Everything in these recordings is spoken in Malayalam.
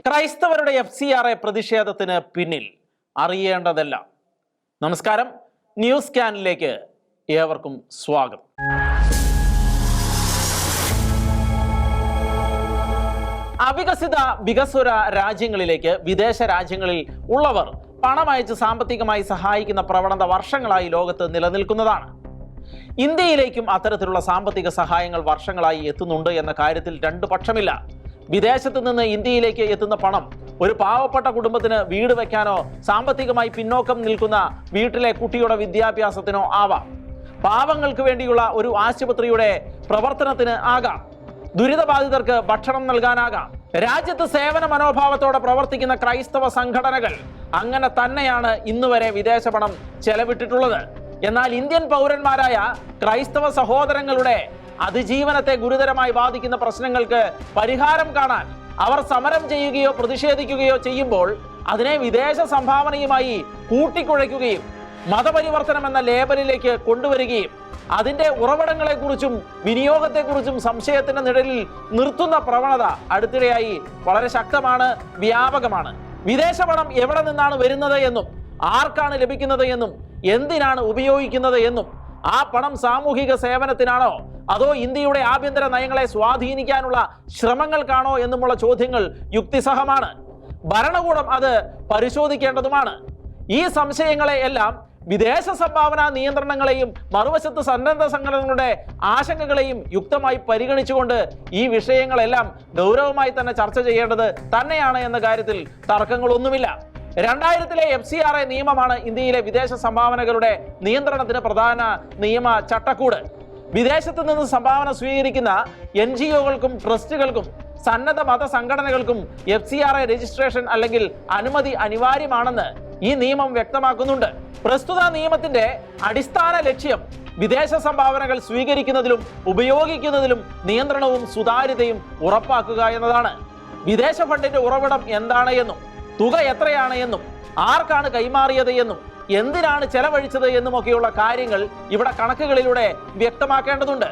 ക്രൈസ്തവരുടെ FCRA പ്രതിഷേധത്തിന് പിന്നിൽ അറിയേണ്ടതെല്ലാം. നമസ്കാരം, ന്യൂസ് സ്കാനിലേക്ക് ഏവർക്കും സ്വാഗതം. അവികസിത വികസ്വര രാജ്യങ്ങളിലേക്ക് വിദേശ രാജ്യങ്ങളിൽ ഉള്ളവർ പണമയച്ച് സാമ്പത്തികമായി സഹായിക്കുന്ന പ്രവണത വർഷങ്ങളായി ലോകത്ത് നിലനിൽക്കുന്നതാണ്. ഇന്ത്യയിലേക്കും അത്തരത്തിലുള്ള സാമ്പത്തിക സഹായങ്ങൾ വർഷങ്ങളായി എത്തുന്നുണ്ട് എന്ന കാര്യത്തിൽ രണ്ടു പക്ഷമില്ല. വിദേശത്ത് നിന്ന് ഇന്ത്യയിലേക്ക് എത്തുന്ന പണം ഒരു പാവപ്പെട്ട കുടുംബത്തിന് വീട് വെക്കാനോ സാമ്പത്തികമായി പിന്നോക്കം നിൽക്കുന്ന വീട്ടിലെ കുട്ടിയുടെ വിദ്യാഭ്യാസത്തിനോ ആവാം. പാവങ്ങൾക്ക് വേണ്ടിയുള്ള ഒരു ആശുപത്രിയുടെ പ്രവർത്തനത്തിന് ആകാം. ദുരിതബാധിതർക്ക് ഭക്ഷണം നൽകാനാകാം. രാജ്യത്ത് സേവന മനോഭാവത്തോടെ പ്രവർത്തിക്കുന്ന ക്രൈസ്തവ സംഘടനകൾ അങ്ങനെ തന്നെയാണ് ഇന്നുവരെ വിദേശ പണം ചെലവിട്ടിട്ടുള്ളത്. എന്നാൽ ഇന്ത്യൻ പൗരന്മാരായ ക്രൈസ്തവ സഹോദരങ്ങളുടെ അതിജീവനത്തെ ഗുരുതരമായി ബാധിക്കുന്ന പ്രശ്നങ്ങൾക്ക് പരിഹാരം കാണാൻ അവർ സമരം ചെയ്യുകയോ പ്രതിഷേധിക്കുകയോ ചെയ്യുമ്പോൾ അതിനെ വിദേശ സംഭാവനയുമായി കൂട്ടിക്കുഴയ്ക്കുകയും മതപരിവർത്തനം എന്ന ലേബലിലേക്ക് കൊണ്ടുവരികയും അതിന്റെ ഉറവിടങ്ങളെക്കുറിച്ചും വിനിയോഗത്തെക്കുറിച്ചും സംശയത്തിന്റെ നിഴലിൽ നിർത്തുന്ന പ്രവണത അടുത്തിടെയായി വളരെ ശക്തമാണ്, വ്യാപകമാണ്. വിദേശ പണം എവിടെ നിന്നാണ് വരുന്നത് എന്നും ആർക്കാണ് ലഭിക്കുന്നത് എന്നും എന്തിനാണ് ഉപയോഗിക്കുന്നത് എന്നും ആ പണം സാമൂഹിക സേവനത്തിനാണോ അതോ ഇന്ത്യയുടെ ആഭ്യന്തര നയങ്ങളെ സ്വാധീനിക്കാനുള്ള ശ്രമങ്ങൾക്കാണോ എന്നുമുള്ള ചോദ്യങ്ങൾ യുക്തിസഹമാണ്. ഭരണകൂടം അത് പരിശോധിക്കേണ്ടതുമാണ്. ഈ സംശയങ്ങളെ എല്ലാം വിദേശ സംഭാവന നിയന്ത്രണങ്ങളെയും മറുവശത്ത് സന്നദ്ധ സംഘടനകളുടെ ആശങ്കകളെയും യുക്തമായി പരിഗണിച്ചുകൊണ്ട് ഈ വിഷയങ്ങളെല്ലാം ഗൗരവമായി തന്നെ ചർച്ച ചെയ്യേണ്ടത് തന്നെയാണ് എന്ന കാര്യത്തിൽ തർക്കങ്ങളൊന്നുമില്ല. 2000-ലെ FCRA നിയമമാണ് ഇന്ത്യയിലെ വിദേശ സംഭാവനകളുടെ നിയന്ത്രണത്തിന് പ്രധാന നിയമ ചട്ടക്കൂട്. വിദേശത്ത് നിന്ന് സംഭാവന സ്വീകരിക്കുന്ന NGO-കൾക്കും ട്രസ്റ്റുകൾക്കും സന്നദ്ധ മത സംഘടനകൾക്കും FCRA രജിസ്ട്രേഷൻ അല്ലെങ്കിൽ അനുമതി അനിവാര്യമാണെന്ന് ഈ നിയമം വ്യക്തമാക്കുന്നുണ്ട്. പ്രസ്തുത നിയമത്തിന്റെ അടിസ്ഥാന ലക്ഷ്യം വിദേശ സംഭാവനകൾ സ്വീകരിക്കുന്നതിലും ഉപയോഗിക്കുന്നതിലും നിയന്ത്രണവും സുതാര്യതയും ഉറപ്പാക്കുക എന്നതാണ്. വിദേശ ഫണ്ടിന്റെ ഉറവിടം എന്താണ് എന്നും തുക എത്രയാണ് എന്നും ആർക്കാണ് കൈമാറിയത് എന്നും എന്തിനാണ് ചെലവഴിച്ചത് എന്നുമൊക്കെയുള്ള കാര്യങ്ങൾ ഇവിടെ കണക്കുകളിലൂടെ വ്യക്തമാക്കേണ്ടതുണ്ട്.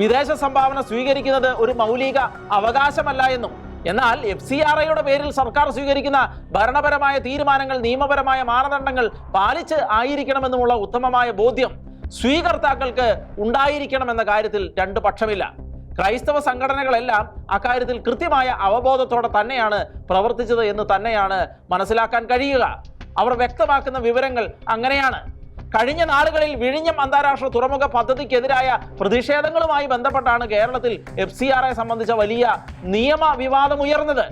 വിദേശ സംഭാവന സ്വീകരിക്കുന്നത് ഒരു മൗലിക അവകാശമല്ല എന്നും എന്നാൽ FCRAയുടെ പേരിൽ സർക്കാർ സ്വീകരിക്കുന്ന ഭരണപരമായ തീരുമാനങ്ങൾ നിയമപരമായ മാനദണ്ഡങ്ങൾ പാലിച്ച് ആയിരിക്കണമെന്നുമുള്ള ഉത്തമമായ ബോധ്യം സ്വീകർത്താക്കൾക്ക് ഉണ്ടായിരിക്കണമെന്ന കാര്യത്തിൽ രണ്ടു പക്ഷമില്ല. ക്രൈസ്തവ സംഘടനകളെല്ലാം അക്കാര്യത്തിൽ കൃത്യമായ അവബോധത്തോടെ തന്നെയാണ് പ്രവർത്തിച്ചത് എന്ന് തന്നെയാണ് മനസ്സിലാക്കാൻ കഴിയുക. അവർ വ്യക്തമാക്കുന്ന വിവരങ്ങൾ അങ്ങനെയാണ്. കഴിഞ്ഞ നാളുകളിൽ വിഴിഞ്ഞം അന്താരാഷ്ട്ര തുറമുഖ പദ്ധതിക്കെതിരായ പ്രതിഷേധങ്ങളുമായി ബന്ധപ്പെട്ടാണ് കേരളത്തിൽ FCRA സംബന്ധിച്ച വലിയ നിയമ വിവാദം ഉയർന്നത്.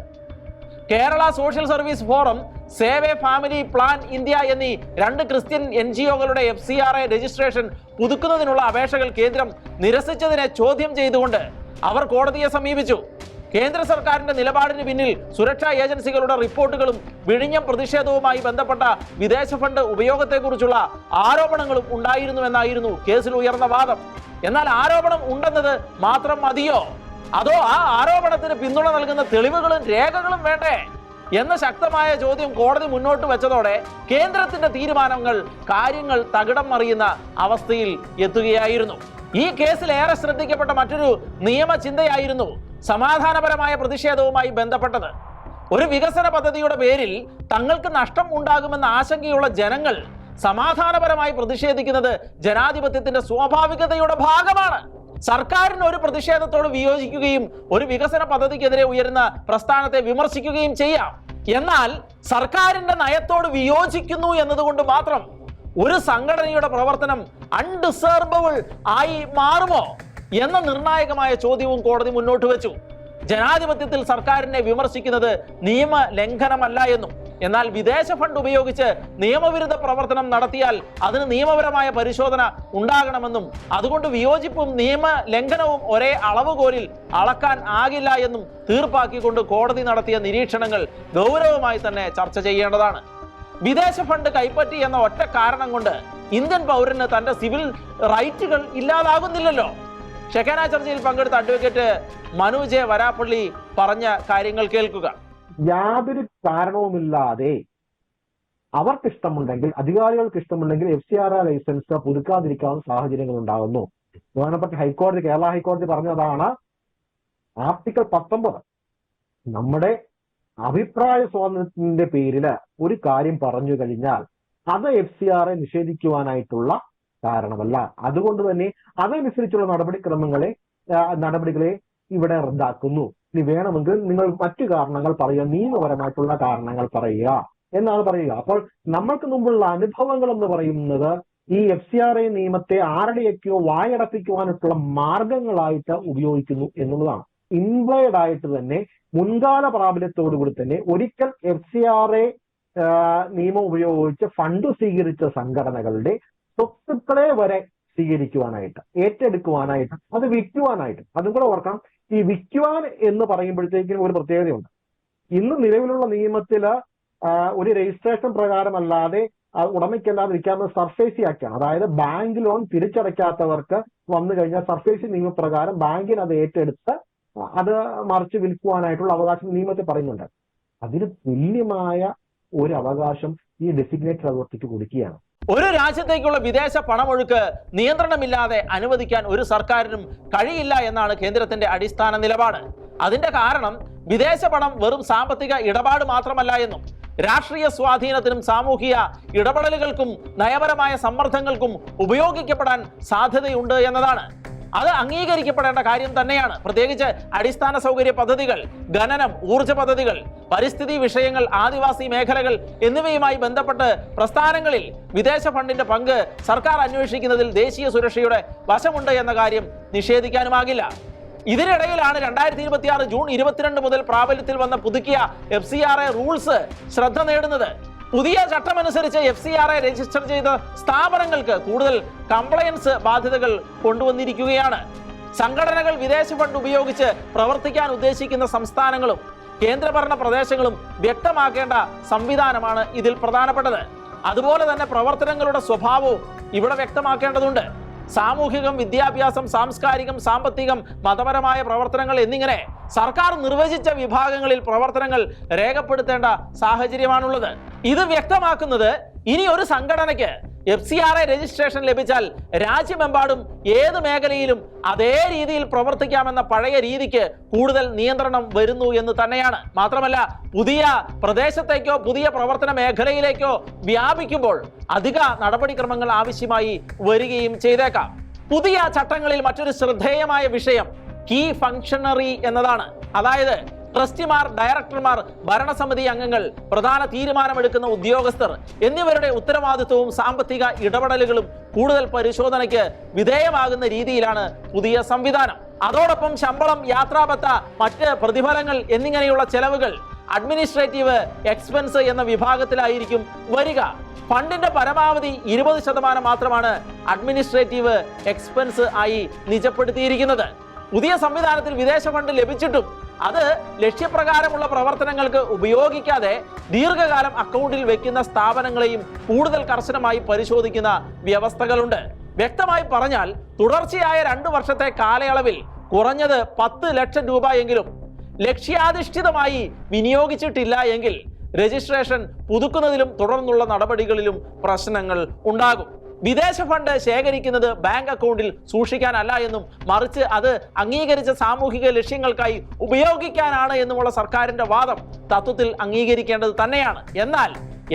Kerala social service forum, save A family plan India എന്നീ രണ്ട് ക്രിസ്ത്യൻ NGO-കളുടെ FCRA രജിസ്ട്രേഷൻ പുതുക്കുന്നതിനുള്ള അപേക്ഷകൾ കേന്ദ്രം നിരസിച്ചതിനെ ചോദ്യം ചെയ്തുകൊണ്ട് അവർ കോടതിയെ സമീപിച്ചു. കേന്ദ്ര സർക്കാരിന്റെ നിലപാടിന് പിന്നിൽ സുരക്ഷാ ഏജൻസികളുടെ റിപ്പോർട്ടുകളും വിഴിഞ്ഞം പ്രതിഷേധവുമായി ബന്ധപ്പെട്ട വിദേശ ഫണ്ട് ഉപയോഗത്തെക്കുറിച്ചുള്ള ആരോപണങ്ങളും ഉണ്ടായിരുന്നുവെന്നായിരുന്നു കേസിൽ ഉയർന്ന വാദം. എന്നാൽ ആരോപണം ഉണ്ടെന്നത് മാത്രം മതിയോ, അതോ ആ ആരോപണത്തിന് പിന്തുണ നൽകുന്ന തെളിവുകളും രേഖകളും വേണ്ടേ എന്ന ശക്തമായ ചോദ്യം കോടതി മുന്നോട്ട് വെച്ചതോടെ കേന്ദ്രത്തിന്റെ തീരുമാനങ്ങൾ കാര്യങ്ങൾ തകിടം മറിയുന്ന അവസ്ഥയിൽ എത്തുകയായിരുന്നു. ഈ കേസിൽ ഏറെ ശ്രദ്ധിക്കപ്പെട്ട മറ്റൊരു നിയമചിന്തയായിരുന്നു സമാധാനപരമായ പ്രതിഷേധവുമായി ബന്ധപ്പെട്ടത്. ഒരു വികസന പദ്ധതിയുടെ പേരിൽ തങ്ങൾക്ക് നഷ്ടം ഉണ്ടാകുമെന്ന ആശങ്കയുള്ള ജനങ്ങൾ സമാധാനപരമായി പ്രതിഷേധിക്കുന്നത് ജനാധിപത്യത്തിന്റെ സ്വാഭാവികതയുടെ ഭാഗമാണ്. സർക്കാരിന് ഒരു പ്രതിഷേധത്തോട് വിയോജിക്കുകയും ഒരു വികസന പദ്ധതിക്കെതിരെ ഉയരുന്ന പ്രസ്ഥാനത്തെ വിമർശിക്കുകയും ചെയ്യാം. എന്നാൽ സർക്കാരിന്റെ നയത്തോട് വിയോജിക്കുന്നു എന്നതുകൊണ്ട് മാത്രം ഒരു സംഘടനയുടെ പ്രവർത്തനം അൺഡിസേർവബിൾ ആയി മാറുമോ എന്ന നിർണായകമായ ചോദ്യവും കോടതി മുന്നോട്ട് വെച്ചു. ജനാധിപത്യത്തിൽ സർക്കാരിനെ വിമർശിക്കുന്നത് നിയമ ലംഘനമല്ല എന്നും എന്നാൽ വിദേശ ഫണ്ട് ഉപയോഗിച്ച് നിയമവിരുദ്ധ പ്രവർത്തനം നടത്തിയാൽ അതിന് നിയമപരമായ പരിശോധന ഉണ്ടാകണമെന്നും അതുകൊണ്ട് വിയോജിപ്പും നിയമ ലംഘനവും ഒരേ അളവുകോലിൽ അളക്കാൻ ആകില്ല എന്നും തീർപ്പാക്കിക്കൊണ്ട് കോടതി നടത്തിയ നിരീക്ഷണങ്ങൾ ഗൗരവമായി തന്നെ ചർച്ച ചെയ്യേണ്ടതാണ്. വിദേശ ഫണ്ട് കൈപ്പറ്റി എന്ന ഒറ്റ കാരണം കൊണ്ട് ഇന്ത്യൻ പൗരന് തന്റെ സിവിൽ റൈറ്റുകൾ ഇല്ലാതാകുന്നില്ലല്ലോ. ഷെഖാന ചർച്ചയിൽ പങ്കെടുത്ത അഡ്വക്കേറ്റ് മനു ജെ വരാപ്പള്ളി പറഞ്ഞ കാര്യങ്ങൾ കേൾക്കുക. യാതൊരു കാരണവുമില്ലാതെ അവർക്കിഷ്ടമുണ്ടെങ്കിൽ, അധികാരികൾക്ക് ഇഷ്ടമുണ്ടെങ്കിൽ FCRA ലൈസൻസ് പുതുക്കാതിരിക്കാവുന്ന സാഹചര്യങ്ങൾ ഉണ്ടാകുന്നു. ബഹുമാനപ്പെട്ട ഹൈക്കോടതി, കേരള ഹൈക്കോടതി പറഞ്ഞതാണ് ആർട്ടിക്കിൾ 19 നമ്മുടെ അഭിപ്രായ സ്വാതന്ത്ര്യത്തിന്റെ പേരിൽ ഒരു കാര്യം പറഞ്ഞു കഴിഞ്ഞാൽ അത് FCRA നിഷേധിക്കുവാനായിട്ടുള്ള കാരണമല്ല. അതുകൊണ്ട് തന്നെ അതനുസരിച്ചുള്ള നടപടികളെ ഇവിടെ റദ്ദാക്കുന്നു. ഇനി വേണമെങ്കിൽ നിങ്ങൾ മറ്റു കാരണങ്ങൾ പറയുക, നിയമപരമായിട്ടുള്ള കാരണങ്ങൾ പറയുക എന്നാണ് പറയുക. അപ്പോൾ നമ്മൾക്ക് മുമ്പുള്ള അനുഭവങ്ങൾ എന്ന് പറയുന്നത് ഈ FCRA നിയമത്തെ ആരുടെയൊക്കെയോ വായടപ്പിക്കുവാനായിട്ടുള്ള മാർഗങ്ങളായിട്ട് ഉപയോഗിക്കുന്നു എന്നുള്ളതാണ്. ഇംപ്ലോയിഡ് ആയിട്ട് തന്നെ മുൻകാല പ്രാബല്യത്തോടുകൂടി തന്നെ ഒരിക്കൽ FCRA നിയമം ഉപയോഗിച്ച് ഫണ്ട് സ്വീകരിച്ച സംഘടനകളുടെ സ്വത്തുക്കളെ വരെ സ്വീകരിക്കുവാനായിട്ട്, ഏറ്റെടുക്കുവാനായിട്ട്, അത് വിൽക്കുവാനായിട്ട്. അതും കൂടെ ഓർക്കണം, ഈ വിൽക്കുവാൻ എന്ന് പറയുമ്പോഴത്തേക്കും ഒരു പ്രത്യേകതയുണ്ട്. ഇന്ന് നിലവിലുള്ള നിയമത്തിൽ ഒരു രജിസ്ട്രേഷൻ പ്രകാരമല്ലാതെ ഉടമയ്ക്കല്ലാതെ വിൽക്കാവുന്ന സർഫേസി ആക്റ്റാണ്. അതായത് ബാങ്ക് ലോൺ തിരിച്ചടയ്ക്കാത്തവർക്ക് വന്നു കഴിഞ്ഞാൽ സർഫേസി നിയമപ്രകാരം ബാങ്കിന് അത് ഏറ്റെടുത്ത് അത് മറിച്ച് വിൽക്കുവാനായിട്ടുള്ള അവകാശം നിയമത്തിൽ പറയുന്നുണ്ട്. അതിന് തുല്യമായ ഒരു അവകാശം ഈ ഡെസിഗ്നേറ്റഡ് അതോറിറ്റിക്ക് കൊടുക്കുകയാണ്. ഒരു രാജ്യത്തേക്കുള്ള വിദേശ പണമൊഴുക്ക് നിയന്ത്രണമില്ലാതെ അനുവദിക്കാൻ ഒരു സർക്കാരിനും കഴിയില്ല എന്നാണ് കേന്ദ്രത്തിന്റെ അടിസ്ഥാന നിലപാട്. അതിന്റെ കാരണം വിദേശ പണം വെറും സാമ്പത്തിക ഇടപാട് മാത്രമല്ല എന്നും രാഷ്ട്രീയ സ്വാധീനത്തിനും സാമൂഹിക ഇടപെടലുകൾക്കും നയപരമായ സമ്മർദ്ദങ്ങൾക്കും ഉപയോഗിക്കപ്പെടാൻ സാധ്യതയുണ്ട് എന്നതാണ്. അത് അംഗീകരിക്കപ്പെടേണ്ട കാര്യം തന്നെയാണ്. പ്രത്യേകിച്ച് അടിസ്ഥാന സൗകര്യ പദ്ധതികൾ, ഖനനം, ഊർജ്ജ പദ്ധതികൾ, പരിസ്ഥിതി വിഷയങ്ങൾ, ആദിവാസി മേഖലകൾ എന്നിവയുമായി ബന്ധപ്പെട്ട് പ്രസ്ഥാനങ്ങളിൽ വിദേശ ഫണ്ടിന്റെ പങ്ക് സർക്കാർ അന്വേഷിക്കുന്നതിൽ ദേശീയ സുരക്ഷയുടെ വശമുണ്ട് എന്ന കാര്യം നിഷേധിക്കാനുമാകില്ല. ഇതിനിടയിലാണ് 2026 ജൂൺ 22 മുതൽ പ്രാബല്യത്തിൽ വന്ന പുതുക്കിയ FCRA റൂൾസ് ശ്രദ്ധ നേടുന്നത്. പുതിയ ചട്ടമനുസരിച്ച് FCRA രജിസ്റ്റർ ചെയ്ത സ്ഥാപനങ്ങൾക്ക് കൂടുതൽ കംപ്ലയൻസ് ബാധ്യതകൾ കൊണ്ടുവന്നിരിക്കുകയാണ്. സംഘടനകൾ വിദേശ ഫണ്ട് ഉപയോഗിച്ച് പ്രവർത്തിക്കാൻ ഉദ്ദേശിക്കുന്ന സംസ്ഥാനങ്ങളും കേന്ദ്രഭരണ പ്രദേശങ്ങളും വ്യക്തമാക്കേണ്ട സംവിധാനമാണ് ഇതിൽ പ്രധാനപ്പെട്ടത്. അതുപോലെ തന്നെ പ്രവർത്തനങ്ങളുടെ സ്വഭാവവും ഇവിടെ വ്യക്തമാക്കേണ്ടതുണ്ട്. സാമൂഹികം, വിദ്യാഭ്യാസം, സാംസ്കാരികം, സാമ്പത്തികം, മതപരമായ പ്രവർത്തനങ്ങൾ എന്നിങ്ങനെ സർക്കാർ നിർവചിച്ച വിഭാഗങ്ങളിൽ പ്രവർത്തനങ്ങൾ രേഖപ്പെടുത്തേണ്ട സാഹചര്യമാണുള്ളത്. ഇത് വ്യക്തമാക്കുന്നത് ഇനി ഒരു സംഘടനയ്ക്ക് FCRA രജിസ്ട്രേഷൻ ലഭിച്ചാൽ രാജ്യമെമ്പാടും ഏത് മേഖലയിലും അതേ രീതിയിൽ പ്രവർത്തിക്കാമെന്ന പഴയ രീതിക്ക് കൂടുതൽ നിയന്ത്രണം വരുന്നു എന്ന് തന്നെയാണ്. മാത്രമല്ല, പുതിയ പ്രദേശത്തേക്കോ പുതിയ പ്രവർത്തന മേഖലയിലേക്കോ വ്യാപിക്കുമ്പോൾ അധിക നടപടിക്രമങ്ങൾ ആവശ്യമായി വരികയും ചെയ്തേക്കാം. പുതിയ ചട്ടങ്ങളിൽ മറ്റൊരു ശ്രദ്ധേയമായ വിഷയം കീ ഫംഗ്ഷണറി എന്നതാണ്. അതായത് ട്രസ്റ്റിമാർ, ഡയറക്ടർമാർ, ഭരണസമിതി അംഗങ്ങൾ, പ്രധാന തീരുമാനമെടുക്കുന്ന ഉദ്യോഗസ്ഥർ എന്നിവരുടെ ഉത്തരവാദിത്വവും സാമ്പത്തിക ഇടപെടലുകളും കൂടുതൽ പരിശോധനയ്ക്ക് വിധേയമാകുന്ന രീതിയിലാണ് പുതിയ സംവിധാനം. അതോടൊപ്പം ശമ്പളം, യാത്രാഭത്ത, മറ്റ് പ്രതിഫലങ്ങൾ എന്നിങ്ങനെയുള്ള ചെലവുകൾ അഡ്മിനിസ്ട്രേറ്റീവ് എക്സ്പെൻസ് എന്ന വിഭാഗത്തിലായിരിക്കും വരിക. ഫണ്ടിന്റെ പരമാവധി 20% മാത്രമാണ് അഡ്മിനിസ്ട്രേറ്റീവ് എക്സ്പെൻസ് ആയി നിജപ്പെടുത്തിയിരിക്കുന്നത്. പുതിയ സംവിധാനത്തിൽ വിദേശ ഫണ്ട് ലഭിച്ചിട്ടും അത് ലക്ഷ്യപ്രകാരമുള്ള പ്രവർത്തനങ്ങൾക്ക് ഉപയോഗിക്കാതെ ദീർഘകാലം അക്കൗണ്ടിൽ വെക്കുന്ന സ്ഥാപനങ്ങളെയും കൂടുതൽ കർശനമായി പരിശോധിക്കുന്ന വ്യവസ്ഥകളുണ്ട്. വ്യക്തമായി പറഞ്ഞാൽ തുടർച്ചയായ 2 വർഷത്തെ കാലയളവിൽ കുറഞ്ഞത് 10 ലക്ഷം രൂപ എങ്കിലും ലക്ഷ്യാധിഷ്ഠിതമായി വിനിയോഗിച്ചിട്ടില്ല എങ്കിൽ രജിസ്ട്രേഷൻ പുതുക്കുന്നതിലും തുടർന്നുള്ള നടപടികളിലും പ്രശ്നങ്ങൾ ഉണ്ടാകും. വിദേശ ഫണ്ട് ശേഖരിക്കുന്നത് ബാങ്ക് അക്കൗണ്ടിൽ സൂക്ഷിക്കാനല്ല എന്നും മറിച്ച് അത് അംഗീകരിച്ച സാമൂഹിക ലക്ഷ്യങ്ങൾക്കായി ഉപയോഗിക്കാനാണ് എന്നുമുള്ള സർക്കാരിന്റെ വാദം തത്വത്തിൽ അംഗീകരിക്കേണ്ടത് തന്നെയാണ്. എന്നാൽ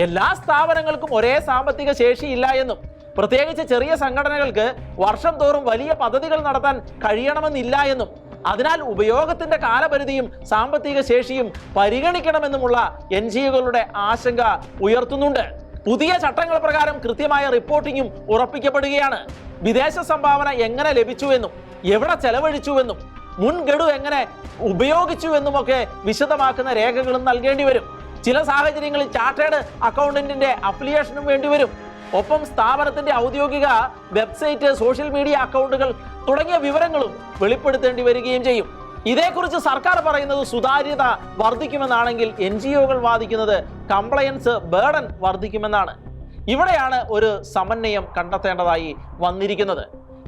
എല്ലാ സ്ഥാപനങ്ങൾക്കും ഒരേ സാമ്പത്തിക ശേഷിയില്ല എന്നും പ്രത്യേകിച്ച് ചെറിയ സംഘടനകൾക്ക് വർഷം തോറും വലിയ പദ്ധതികൾ നടത്താൻ കഴിയണമെന്നില്ല എന്നും അതിനാൽ ഉപയോഗത്തിന്റെ കാലപരിധിയും സാമ്പത്തിക ശേഷിയും പരിഗണിക്കണമെന്നുമുള്ള NGOകളുടെ ആശങ്ക ഉയർത്തുന്നുണ്ട്. പുതിയ ചട്ടങ്ങൾ പ്രകാരം കൃത്യമായ റിപ്പോർട്ടിങ്ങും ഉറപ്പിക്കപ്പെടുകയാണ്. വിദേശ സംഭാവന എങ്ങനെ ലഭിച്ചുവെന്നും എവിടെ ചെലവഴിച്ചുവെന്നും മുൻഗഡു എങ്ങനെ ഉപയോഗിച്ചുവെന്നുമൊക്കെ വിശദമാക്കുന്ന രേഖകളും നൽകേണ്ടി വരും. ചില സാഹചര്യങ്ങളിൽ ചാർട്ടേഡ് അക്കൗണ്ടന്റിന്റെ അഫിലിയേഷനും വേണ്ടിവരും. ഒപ്പം സ്ഥാപനത്തിന്റെ ഔദ്യോഗിക വെബ്സൈറ്റ്, സോഷ്യൽ മീഡിയ അക്കൗണ്ടുകൾ തുടങ്ങിയ വിവരങ്ങളും വെളിപ്പെടുത്തേണ്ടി വരികയും ചെയ്യും. ഇതേക്കുറിച്ച് സർക്കാർ പറയുന്നത് സുതാര്യത വർദ്ധിക്കുമെന്നാണെങ്കിൽ NGOകൾ വാദിക്കുന്നത് കംപ്ലയൻസ് ബേർഡൻ വർദ്ധിക്കുമെന്നാണ്. ഇവിടെയാണ് ഒരു സമന്വയം കണ്ടെത്തേണ്ടതായി വന്നിരിക്കുന്നത്.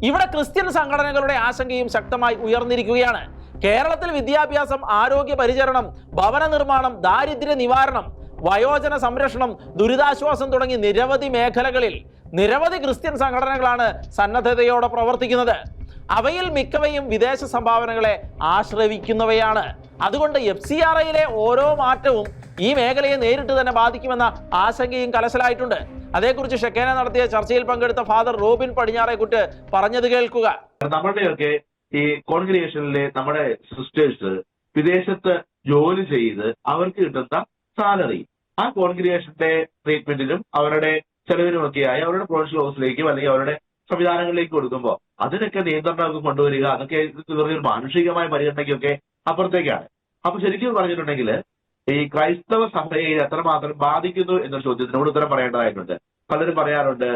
ഇവിടെ ക്രിസ്ത്യൻ സംഘടനകളുടെ ആശങ്കയും ശക്തമായി ഉയർന്നിരിക്കുകയാണ്. കേരളത്തിൽ വിദ്യാഭ്യാസം, ആരോഗ്യ പരിചരണം, ഭവന നിർമ്മാണം, ദാരിദ്ര്യ നിവാരണം, വയോജന സംരക്ഷണം, ദുരിതാശ്വാസം തുടങ്ങി നിരവധി മേഖലകളിൽ നിരവധി ക്രിസ്ത്യൻ സംഘടനകളാണ് സന്നദ്ധതയോടെ പ്രവർത്തിക്കുന്നത്. അവയിൽ മിക്കവയും വിദേശ സംഭാവനകളെ ആശ്രയിക്കുന്നവയാണ്. അതുകൊണ്ട് FCRAയിലെ ഓരോ മാറ്റവും ഈ മേഖലയെ നേരിട്ട് തന്നെ ബാധിക്കുമെന്ന ആശങ്കയും കലശലായിട്ടുണ്ട്. അതേക്കുറിച്ച് ഷെക്കേന നടത്തിയ ചർച്ചയിൽ പങ്കെടുത്ത ഫാദർ റോബിൻ പടിഞ്ഞാറേക്കുട്ട് പറഞ്ഞത് കേൾക്കുക. നമ്മുടെയൊക്കെ ഈ കോൺഗ്രിഗേഷനിലെ നമ്മുടെ സിസ്റ്റേഴ്സ് വിദേശത്ത് ജോലി ചെയ്ത് അവർക്ക് കിട്ടുന്ന സാലറി ആ കോൺഗ്രിഗേഷന്റെ ട്രീറ്റ്മെന്റിനും അവരുടെ ചെലവിനുമൊക്കെയായി അവരുടെ പ്രൊഫഷണൽ ഹൗസിലേക്കും അല്ലെങ്കിൽ അവരുടെ സംവിധാനങ്ങളിലേക്ക് കൊടുക്കുമ്പോൾ അതിനൊക്കെ നിയന്ത്രണമൊക്കെ കൊണ്ടുവരിക, അതൊക്കെ ഒരു മാനുഷികമായ പരിഗണനയ്ക്കൊക്കെ അപ്പുറത്തേക്കാണ്. അപ്പൊ ശരിക്കും പറഞ്ഞിട്ടുണ്ടെങ്കിൽ ഈ ക്രൈസ്തവ സഭയെ എത്രമാത്രം ബാധിക്കുന്നു എന്നൊരു ചോദ്യത്തിനോട് ഉത്തരം പറയേണ്ടതായിട്ടുണ്ട്. പലരും പറയാറുണ്ട്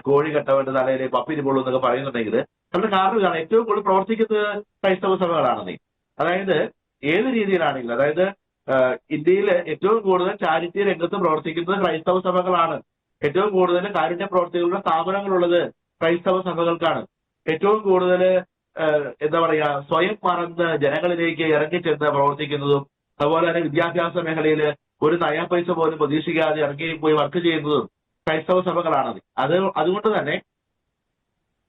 കോഴി കെട്ടവന്റെ തലയിലെ പപ്പിന് പോളൂ എന്നൊക്കെ പറയുന്നുണ്ടെങ്കിൽ അതിന്റെ കാരണം ഇതാണ്, ഏറ്റവും കൂടുതൽ പ്രവർത്തിക്കുന്നത് ക്രൈസ്തവ സഭകളാണെന്നേ. അതായത് ഏത് രീതിയിലാണെങ്കിലും, അതായത് ഇന്ത്യയിൽ ഏറ്റവും കൂടുതൽ ചാരിറ്റി രംഗത്ത് പ്രവർത്തിക്കുന്നത് ക്രൈസ്തവ സഭകളാണ്. ഏറ്റവും കൂടുതൽ കാരുണ്യ പ്രവർത്തികളുടെ സ്ഥാപനങ്ങളുള്ളത് ക്രൈസ്തവ സഭകൾക്കാണ്. ഏറ്റവും കൂടുതൽ എന്താ പറയാ സ്വയം മറന്ന് ജനങ്ങളിലേക്ക് ഇറങ്ങിച്ചെന്ന് പ്രവർത്തിക്കുന്നതും അതുപോലെ തന്നെ വിദ്യാഭ്യാസ മേഖലയിൽ ഒരു നയാ പൈസ പോലും പ്രതീക്ഷിക്കാതെ ഇറങ്ങി പോയി വർക്ക് ചെയ്യുന്നതും ക്രൈസ്തവ സഭകളാണത്. അതുകൊണ്ട് തന്നെ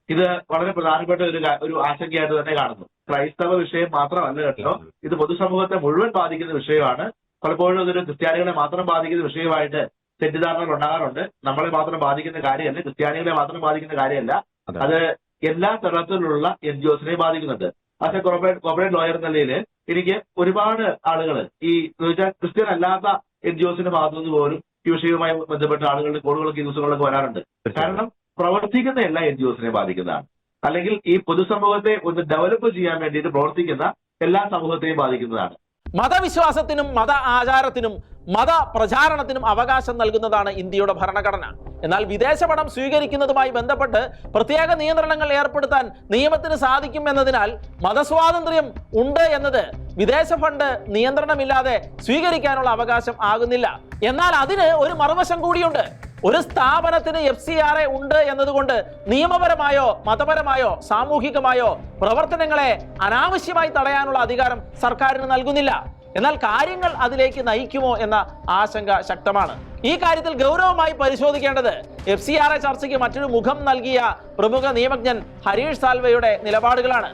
ഇത് വളരെ പ്രധാനപ്പെട്ട ഒരു ആശങ്കയായിട്ട് തന്നെ കാണുന്നു. ക്രൈസ്തവ വിഷയം മാത്രമല്ല കേട്ടോ, ഇത് പൊതുസമൂഹത്തെ മുഴുവൻ ബാധിക്കുന്ന വിഷയമാണ്. പലപ്പോഴും ഇതൊരു ക്രിസ്ത്യാനികളെ മാത്രം ബാധിക്കുന്ന വിഷയമായിട്ട് തെറ്റിദ്ധാരണകൾ ഉണ്ടാകാറുണ്ട്. നമ്മളെ മാത്രം ബാധിക്കുന്ന കാര്യമല്ല, ക്രിസ്ത്യാനികളെ മാത്രം ബാധിക്കുന്ന കാര്യമല്ല, അത് എല്ലാ തരത്തിലുള്ള NGOസിനെ ബാധിക്കുന്നുണ്ട്. ആസ് എ കോർപ്പറേറ്റ് ലോയർ എന്ന നിലയിൽ എനിക്ക് ഒരുപാട് ആളുകൾ ഈ ക്രിസ്ത്യൻ അല്ലാത്ത NGOസിന്റെ ഭാഗത്തുനിന്ന് പോലും ഈ വിഷയവുമായി ബന്ധപ്പെട്ട ആളുകളുടെ കോളുകളൊക്കെ ഈ ദിവസങ്ങളിലൊക്കെ വരാറുണ്ട്. കാരണം പ്രവർത്തിക്കുന്ന എല്ലാ NGOസിനെ ബാധിക്കുന്നതാണ്, അല്ലെങ്കിൽ ഈ പൊതുസമൂഹത്തെ ഒന്ന് ഡെവലപ്പ് ചെയ്യാൻ വേണ്ടിയിട്ട് പ്രവർത്തിക്കുന്ന എല്ലാ സമൂഹത്തെയും ബാധിക്കുന്നതാണ്. മതവിശ്വാസത്തിനും മത ആചാരത്തിനും മത പ്രചാരണത്തിനും അവകാശം നൽകുന്നതാണ് ഇന്ത്യയുടെ ഭരണഘടന. എന്നാൽ വിദേശ പണം സ്വീകരിക്കുന്നതുമായി ബന്ധപ്പെട്ട് പ്രത്യേക നിയന്ത്രണങ്ങൾ ഏർപ്പെടുത്താൻ നിയമത്തിന് സാധിക്കും എന്നതിനാൽ മതസ്വാതന്ത്ര്യം ഉണ്ട് എന്നത് വിദേശ ഫണ്ട് നിയന്ത്രണമില്ലാതെ സ്വീകരിക്കാനുള്ള അവകാശം ആകുന്നില്ല. എന്നാൽ അതിന് ഒരു മറുവശം കൂടിയുണ്ട്. ഒരു സ്ഥാപനത്തിന് FCRA ഉണ്ട് എന്നതുകൊണ്ട് നിയമപരമായോ മതപരമായോ സാമൂഹികമായോ പ്രവർത്തനങ്ങളെ അനാവശ്യമായി തടയാനുള്ള അധികാരം സർക്കാരിന് നൽകുന്നില്ല. എന്നാൽ കാര്യങ്ങൾ അതിലേക്ക് നയിക്കുമോ എന്ന ആശങ്ക ശക്തമാണ്. ഈ കാര്യത്തിൽ ഗൗരവമായി പരിശോധിക്കേണ്ടത് FCRA ചർച്ചയ്ക്ക് മറ്റൊരു മുഖം നൽകിയ പ്രമുഖ നിയമജ്ഞൻ ഹരീഷ് സാൽവെയുടെ നിലപാടുകളാണ്.